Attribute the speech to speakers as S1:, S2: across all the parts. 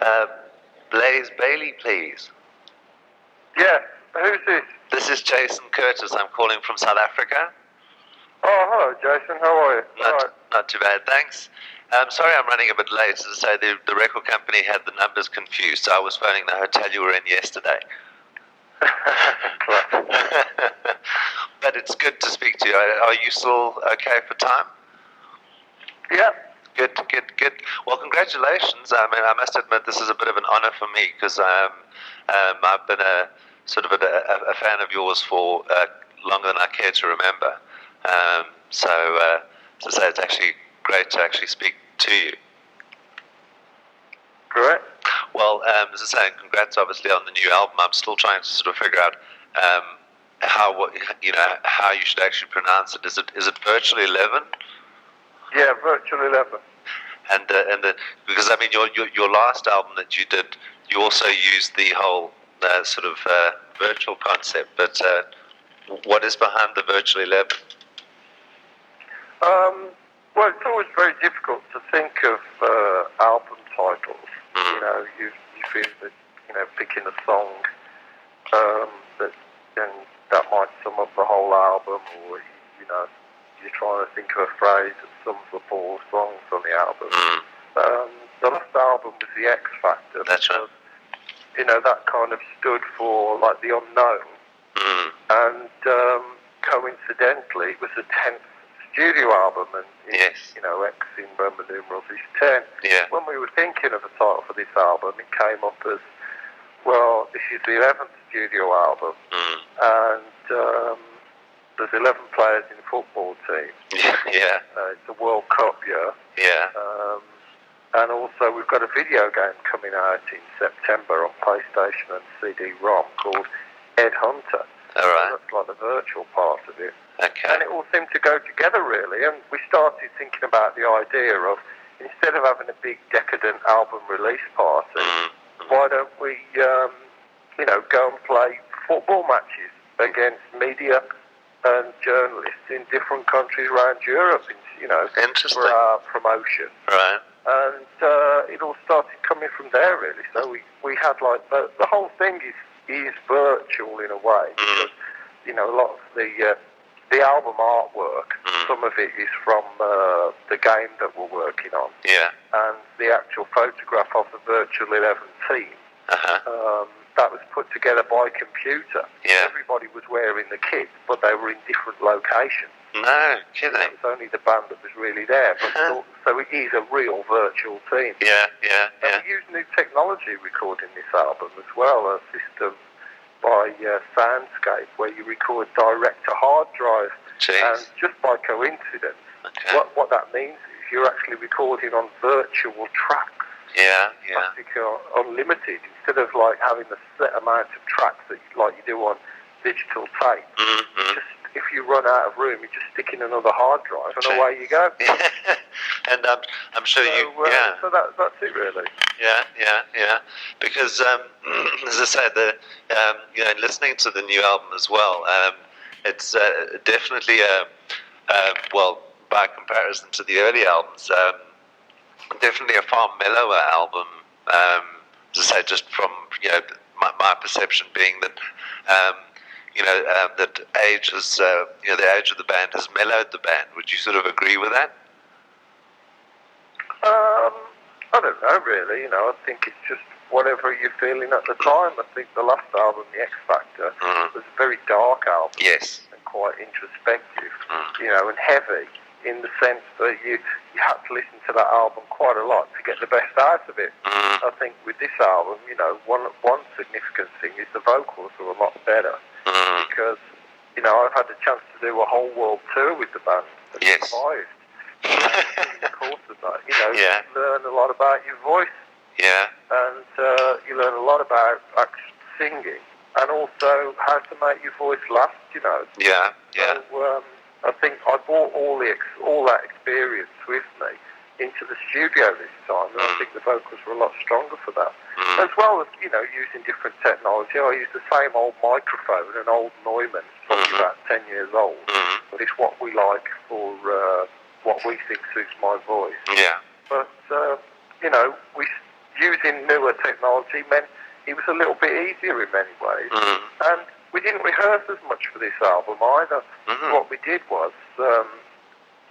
S1: Uh, Blaze Bayley, please.
S2: Yes, who's this?
S1: This is Jason Curtis. I'm calling from South Africa.
S2: Oh, hello, Jason. How are you?
S1: Not too bad, thanks. Sorry I'm running a bit late. As I say, the record company had the numbers confused, so I was phoning the hotel you were in yesterday. But it's good to speak to you. Are you still okay for time?
S2: Yeah.
S1: Good. Well, congratulations. I mean, I must admit this is a bit of an honor for me because I've been a fan of yours for longer than I care to remember. So to say, it's actually great to actually speak to you.
S2: Great.
S1: Well, as I say, congrats obviously on the new album. I'm still trying to sort of figure out how you should actually pronounce it. Is it Virtual 11?
S2: Yeah, Virtual 11.
S1: And because I mean your last album that you did, you also used the whole sort of virtual concept. But what is behind the Virtual 11?
S2: Well, it's always very difficult to think of album titles.
S1: Mm.
S2: You know, you feel that picking a song that might sum up the whole album, or you're trying to think of a phrase that sums up all songs on the album.
S1: Mm.
S2: The last album was the X Factor.
S1: That's right.
S2: That kind of stood for like the unknown, and coincidentally, it was the 10th studio album, and
S1: yes.
S2: X in Roman numerals is 10.
S1: Yeah.
S2: When we were thinking of a title for this album, it came up as, well, this is the 11th studio album, and there's 11 players in the football team.
S1: Yeah.
S2: It's a World Cup year.
S1: Yeah.
S2: And also we've got a video game coming out in September on PlayStation and CD-ROM called Ed Hunter.
S1: All right.
S2: So that's like the virtual part of it.
S1: Okay.
S2: And it all seemed to go together really. And we started thinking about the idea of, instead of having a big decadent album release party, why don't we, go and play football matches against media and journalists in different countries around Europe,
S1: Interesting.
S2: for our promotion.
S1: Right.
S2: And it all started coming from there, really. So we had like the whole thing is virtual in a way, because a lot of the album artwork, some of it is from the game that we're working on.
S1: Yeah.
S2: And the actual photograph of the Virtual 11 team. That was put together by computer.
S1: Yeah.
S2: Everybody was wearing the kit, but they were in different locations.
S1: No kidding.
S2: It was only the band that was really there. But so it is a real virtual team.
S1: Yeah.
S2: And we use new technology recording this album as well, a system by Soundscape where you record direct to hard drive.
S1: Jeez.
S2: And just by coincidence, what that means is you're actually recording on virtual tracks.
S1: Yeah.
S2: Unlimited, instead of like having a set amount of tracks that like you do on digital tape. Just, if you run out of room, you just stick in another hard drive and away you go.
S1: And I'm sure
S2: So that's it really.
S1: Yeah. Because as I said, listening to the new album as well, it's definitely by comparison to the early albums, definitely a far mellower album. As I say, just from my perception being that that age has the age of the band has mellowed the band. Would you sort of agree with that?
S2: I don't know really. I think it's just whatever you're feeling at the time. I think the last album, The X Factor, was a very dark album.
S1: Yes.
S2: And quite introspective, and heavy, in the sense that you had to listen to that album quite a lot to get the best out of it. I think with this album, one significant thing is the vocals are a lot better, because I've had the chance to do a whole world tour with the band and survived. In the course of that, you learn a lot about your voice.
S1: Yeah.
S2: And you learn a lot about actually singing, and also how to make your voice last.
S1: Yeah.
S2: So, I think I brought all that experience with me into the studio this time, and I think the vocals were a lot stronger for that. As well as, using different technology. I used the same old microphone, an old Neumann, probably about 10 years old, but it's what we like for what we think suits my voice.
S1: Yeah.
S2: But, using newer technology meant it was a little bit easier in many ways. And we didn't rehearse as much for this album either. What we did was,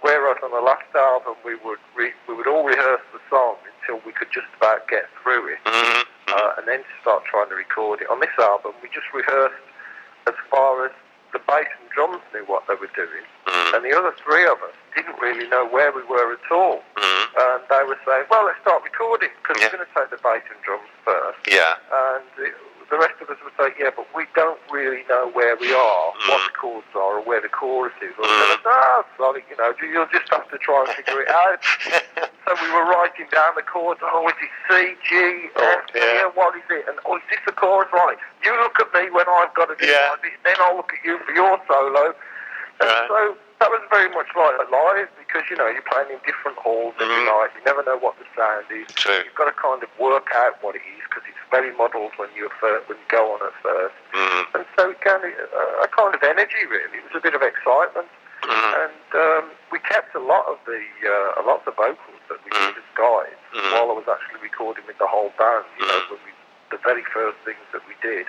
S2: whereas on the last album we would all rehearse the song until we could just about get through it, and then start trying to record it. On this album, we just rehearsed as far as the bass and drums knew what they were doing, and the other three of us didn't really know where we were at all. And they were saying, well, let's start recording, because we're going to take the bass and drums first. And the rest of us would say, yeah, but we don't really know where we are, what the chords are, or where the chorus is. Or sorry, you'll just have to try and figure it out. So we were writing down the chords. Oh, is it C, G, F? What is it? And is this the chorus? Right. You look at me when I've got to do like this, then I'll look at you for your solo. And so that was very much like a live, because, you're playing in different halls every night. You never know what the sound is.
S1: True.
S2: You've got to kind of work out what it is, because it's very muddled when you go on at first. And so it gave a kind of energy, really. It was a bit of excitement. And we kept a lot of the vocals that we did as guys while I was actually recording with the whole band. The very first things that we did,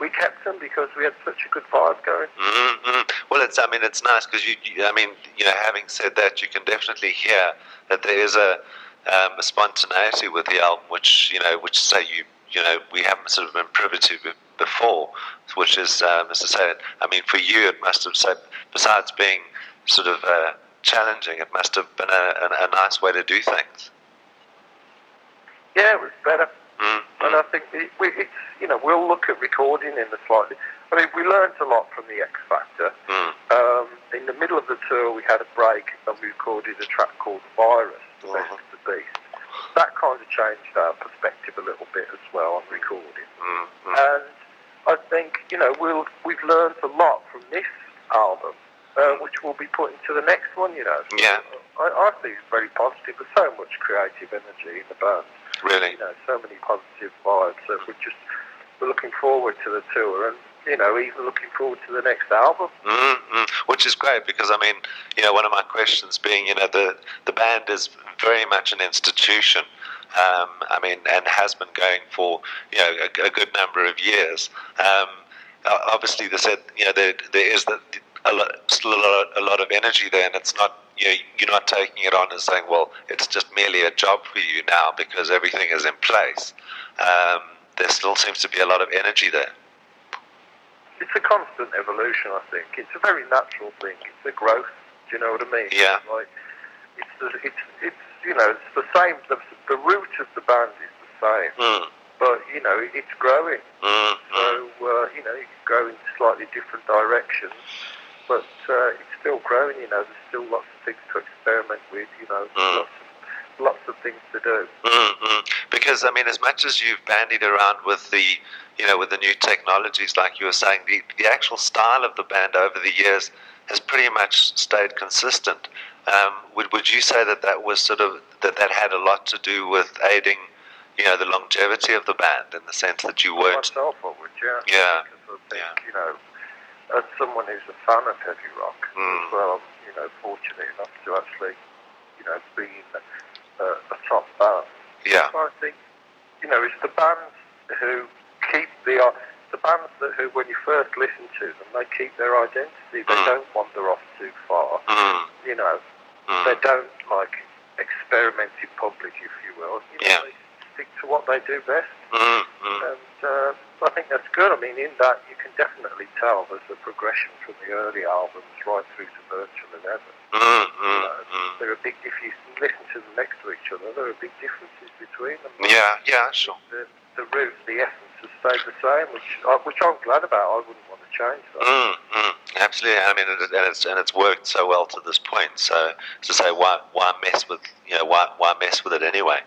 S2: we kept them because we had such a good vibe going.
S1: Well, it's nice because having said that, you can definitely hear that there is a spontaneity with the album, which say we haven't sort of been privy to before, which is, as I say, for you, it must have said, besides being sort of challenging, it must have been a nice way to do things.
S2: Yeah, it was better. And I think we'll look at recording in the slightly. We learned a lot from the X Factor. In the middle of the tour, we had a break and we recorded a track called Virus, the Best of the Beast. That kind of changed our perspective a little bit as well on recording. And I think, we've learned a lot from this album, which we'll be putting to the next one, So I think it's very positive. There's so much creative energy in the band.
S1: Really?
S2: So many positive vibes. So we're looking forward to the tour, and even looking forward to the next album.
S1: Which is great, because one of my questions being, the band is very much an institution. And has been going for a good number of years. Obviously, they said there is still a lot of energy there, and it's not. You're not taking it on as saying, well, it's just merely a job for you now because everything is in place. There still seems to be a lot of energy there.
S2: It's a constant evolution, I think. It's a very natural thing. It's a growth. Do you know what I mean?
S1: Yeah.
S2: It's the same. The root of the band is the same, but it's growing. So you can go in slightly different directions, but it's still growing. There's still lots of things to experiment with. Lots of things to do.
S1: Because as much as you've bandied around with the with the new technologies, like you were saying, the actual style of the band over the years has pretty much stayed consistent. Would you say that was sort of that had a lot to do with aiding the longevity of the band, in the sense that you weren't?
S2: Myself, I would,
S1: yeah.
S2: Because I think as someone who's a fan of heavy rock as well, I'm fortunate enough to actually be in a top band.
S1: Yeah.
S2: So I think it's the bands who keep the bands who, when you first listen to them, they keep their identity. They don't wander off too far. They don't experiment in public, if you will. They stick to what they do best. And I think that's good. In that you can definitely tell there's a progression from the early albums right through to Virtual 11. There are big. If you listen to them next to each other, there are big differences between them.
S1: Yeah, sure.
S2: The root, the essence has stayed the same, which I'm glad about. I wouldn't want to change that.
S1: Absolutely. And it's worked so well to this point. So to say, why mess with why mess with it anyway?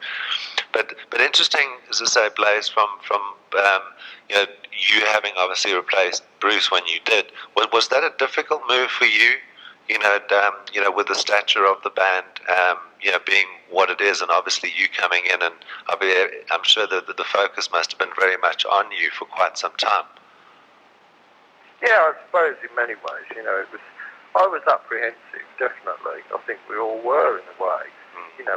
S1: But interesting, as I say, Blaze, from you having obviously replaced Bruce when you did, was that a difficult move for you? With the stature of the band, being what it is, and obviously you coming in, and I'm sure that the focus must have been very much on you for quite some time.
S2: Yeah, I suppose in many ways, I was apprehensive, definitely. I think we all were in a way.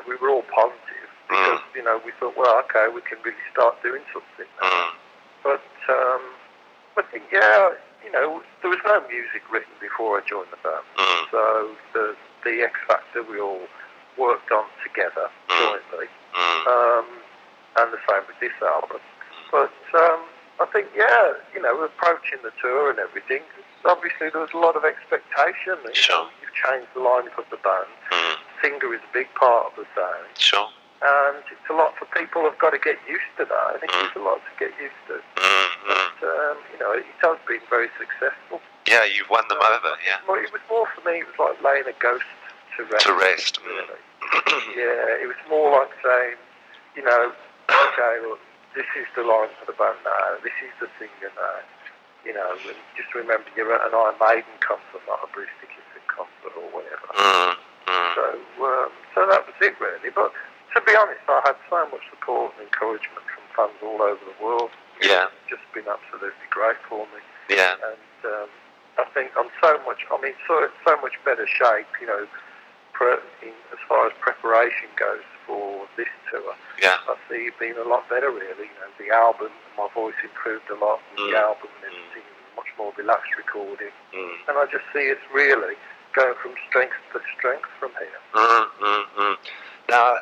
S2: We were all positive, because, you know, we thought, well, okay, we can really start doing something now. But I think, yeah, you know, there was no music written before I joined the band. So the X Factor we all worked on together jointly. And the same with this album. But I think, yeah, you know, approaching the tour and everything, obviously there was a lot of expectation. You know, you've changed the lineup of the band. Singer is a big part of the sound. And it's a lot for people who've got to get used to that. And it's a lot to get used to. But, you know, it has been very successful.
S1: Yeah, you've won them over, yeah.
S2: Well, it was more for me, it was like laying a ghost to rest. Really. Yeah, it was more like saying, you know, okay, look, this is the line for the band now, this is the singer now, you know, and just remember you're at an Maiden concert, not a Bruce Dickenson concert or whatever. So that was it really, but to be honest, I had so much support and encouragement from fans all over the world. It's just been absolutely great for me.
S1: Yeah.
S2: And I think I'm so much better shape, you know, as far as preparation goes for this tour.
S1: Yeah.
S2: I see it being a lot better really. You know, the album, my voice improved a lot with the album and everything, much more relaxed recording. And I just see it's really going from strength to strength from here.
S1: Now,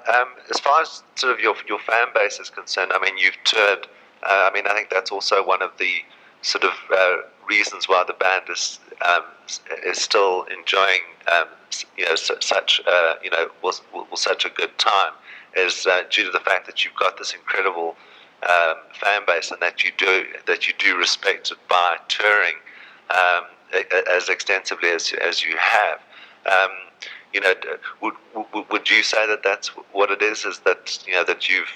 S1: as far as sort of your fan base is concerned, I mean, you've toured. I mean, I think that's also one of the sort of reasons why the band is still enjoying, you know, such you know, was such a good time, is due to the fact that you've got this incredible fan base, and that you do respect it by touring as extensively as you have. You know, would you say that that's what it is? Is that, you know, that you've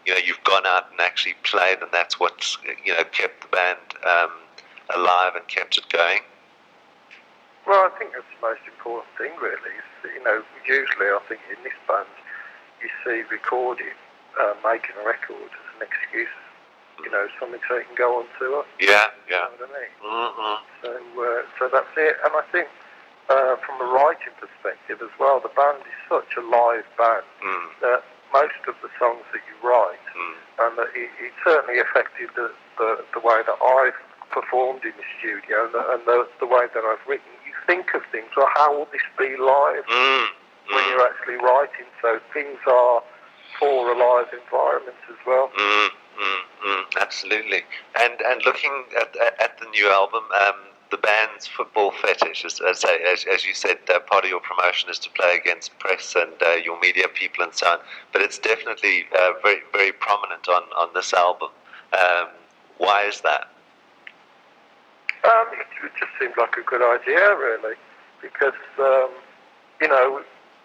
S1: you know, you've gone out and actually played, and that's what's, you know, kept the band alive and kept it going?
S2: Well, I think that's the most important thing, really. You know, usually I think in this band you see recording, making a record as an excuse. You know, something so you can go on tour.
S1: Yeah.
S2: You know what I mean? So that's it. And I think from a writing perspective as well, the band is such a live band that most of the songs that you write, and that it certainly affected the way that I've performed in the studio and the way that I've written. You think of things, well, how will this be live when you're actually writing? So things are for a live environment as well.
S1: Absolutely. And looking at the new album, the band's football fetish, as you said, part of your promotion is to play against press and your media people and so on. But it's definitely very, very prominent on this album. Why is that?
S2: It just seemed like a good idea, really, because you know,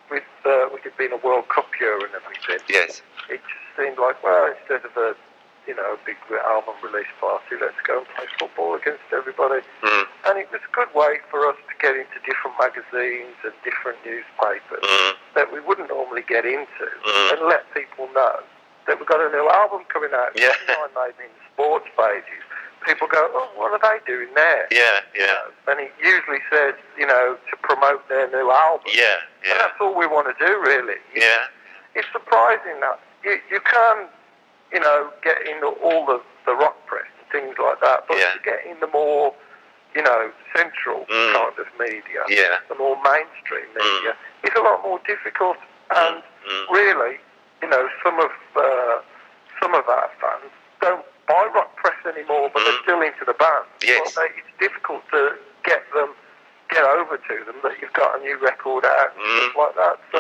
S2: with it being a World Cup year and everything,
S1: yes,
S2: it just seemed like, well, instead of a big album release party, let's go and play football against everybody. And it was a good way for us to get into different magazines and different newspapers that we wouldn't normally get into, and let people know that we've got a new album coming out.
S1: Yeah.
S2: Maybe in the sports pages, people go, oh, what are they doing there?
S1: Yeah.
S2: You know, and it usually says, you know, to promote their new album.
S1: Yeah.
S2: And that's all we want to do, really.
S1: Yeah.
S2: It's surprising that you can, you know, get into all the rock press and things like that, but to get in the more, you know, central kind of media, the more mainstream media, it's a lot more difficult. And really, you know, some of our fans don't buy rock press anymore, but they're still into the band.
S1: Yes.
S2: Well, it's difficult to get over to them that you've got a new record out and stuff like that. So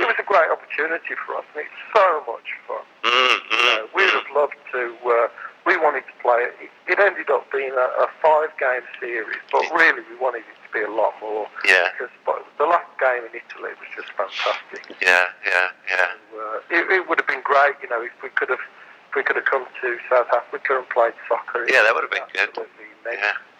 S2: it was a great opportunity for us, and it's so much fun. You know, we'd have loved to. We wanted to play it. It ended up being a 5-game series, but really we wanted it to be a lot more.
S1: Yeah.
S2: Because the last game in Italy was just fantastic.
S1: Yeah.
S2: So, it would have been great, you know, if we could have come to South Africa and played soccer.
S1: Yeah, that would have been good.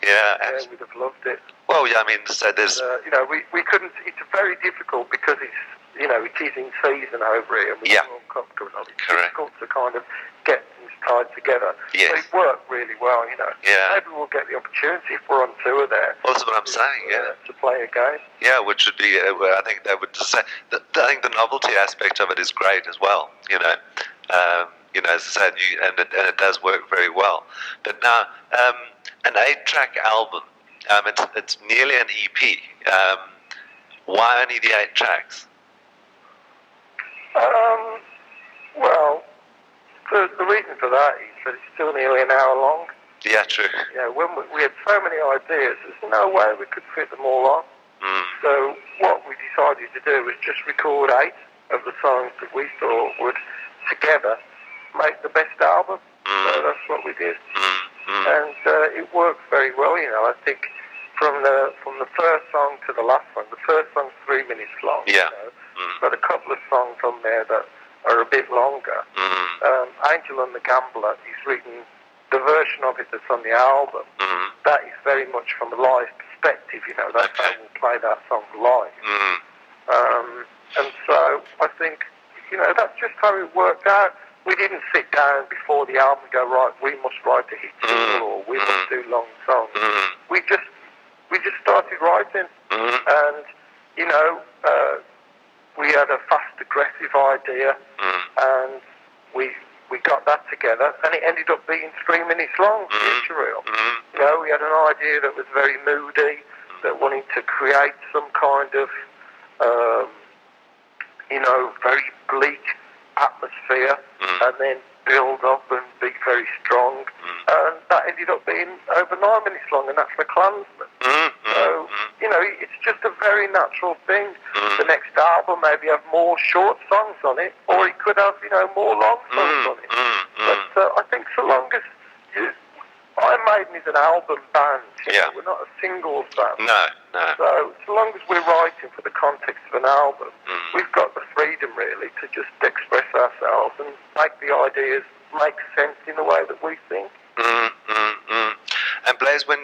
S1: Yeah,
S2: we'd have loved it.
S1: Well, yeah, I mean, so there's...
S2: you know, we couldn't... It's very difficult because it's, you know, it is in season over here and with the World Cup going on. It's difficult to kind of get things tied together.
S1: Yes.
S2: They work really well, you know.
S1: Yeah.
S2: Maybe we'll get the opportunity if we're on tour there.
S1: Well, that's what I'm saying, yeah.
S2: To play a game.
S1: Yeah, which would be, I think that would say, I think the novelty aspect of it is great as well, you know. As I said, and it does work very well. But now, an 8-track album, it's nearly an EP. Why only the 8 tracks?
S2: Well, the reason for that is that it's still nearly an hour long.
S1: Yeah, true.
S2: Yeah, when we had so many ideas, there's no way we could fit them all on. So what we decided to do was just record 8 of the songs that we thought would together make the best album. So that's what we did. And it worked very well, you know. I think from the first song to the last one, the first song's 3 minutes long.
S1: Yeah.
S2: You know. Got a couple of songs on there that are a bit longer. Angel and the Gambler, he's written the version of it that's on the album. That is very much from a live perspective, you know. That's how we'll play that song live. And so I think, you know, that's just how it worked out. We didn't sit down before the album and go, right, we must write a hit single or we must do long songs. We just started writing, and you know, we had a fast, aggressive idea, and we got that together, and it ended up being 3 minutes long. Future Real. You know, we had an idea that was very moody, that wanted to create some kind of, you know, very bleak atmosphere, and then build up and be very strong, and that ended up being over 9 minutes long, and that's The Klansman. So, you know, it's just a very natural thing. The next album maybe have more short songs on it, or it could have, you know, more long songs on it. But I think so long as Iron Maiden is an album band, you know, we're not a singles band.
S1: No.
S2: So long as we're writing for the context of an album, we've got the freedom really to just express ourselves and make the ideas make sense in the way that we think.
S1: And Blaze, when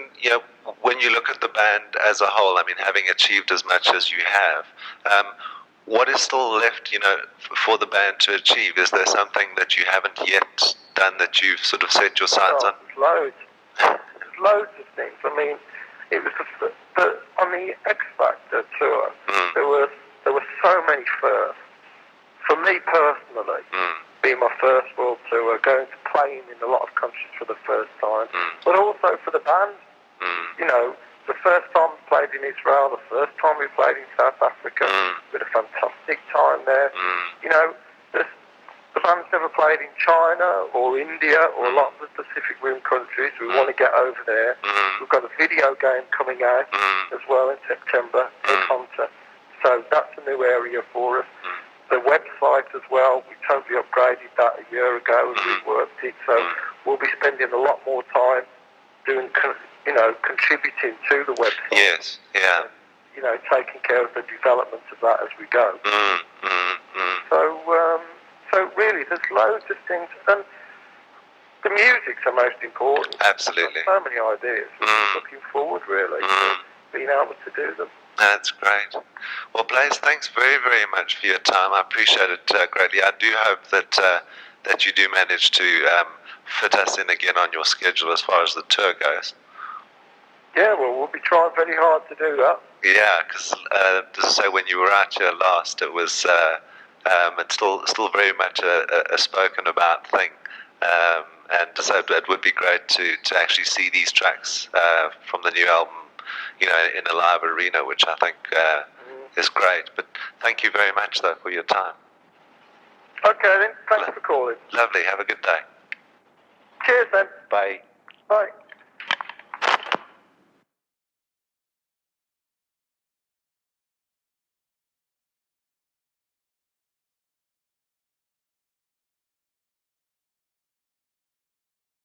S1: you look at the band as a whole, I mean, having achieved as much as you have, what is still left, you know, for the band to achieve? Is there something that you haven't yet done that you've sort of set your sights on?
S2: There's loads. There's loads of things. I mean, it was on the X Factor tour, there were so many firsts. For me personally, being my first world tour, going to playing in a lot of countries for the first time, but also for the band. You know, the first time we played in Israel, the first time we played in South Africa, we had a fantastic time there. You know, the band's never played in China or India or a lot of the Pacific Rim countries. We want to get over there. We've got a video game coming out as well in September, Hunter. So that's a new area for us. The website as well, we totally upgraded that a year ago and reworked it. So we'll be spending a lot more time doing, you know, contributing to the website.
S1: Yes, yeah.
S2: And, you know, taking care of the development of that as we go. So really, there's loads of things, and the music's the most important.
S1: Absolutely.
S2: So many ideas. We're just looking forward, really, to being able to do them.
S1: That's great. Well, Blaze, thanks very, very much for your time. I appreciate it greatly. I do hope that you do manage to fit us in again on your schedule as far as the tour goes. Yeah,
S2: well, we'll be trying very hard to do that.
S1: Yeah, because as I say, when you were out here last, it was it's still very much a spoken about thing, and so it would be great to actually see these tracks from the new album, you know, in a live arena, which I think is great. But thank you very much, though, for your time.
S2: Okay, then. Thanks for calling.
S1: Lovely. Have a good day.
S2: Cheers, then.
S1: Bye.
S2: Bye.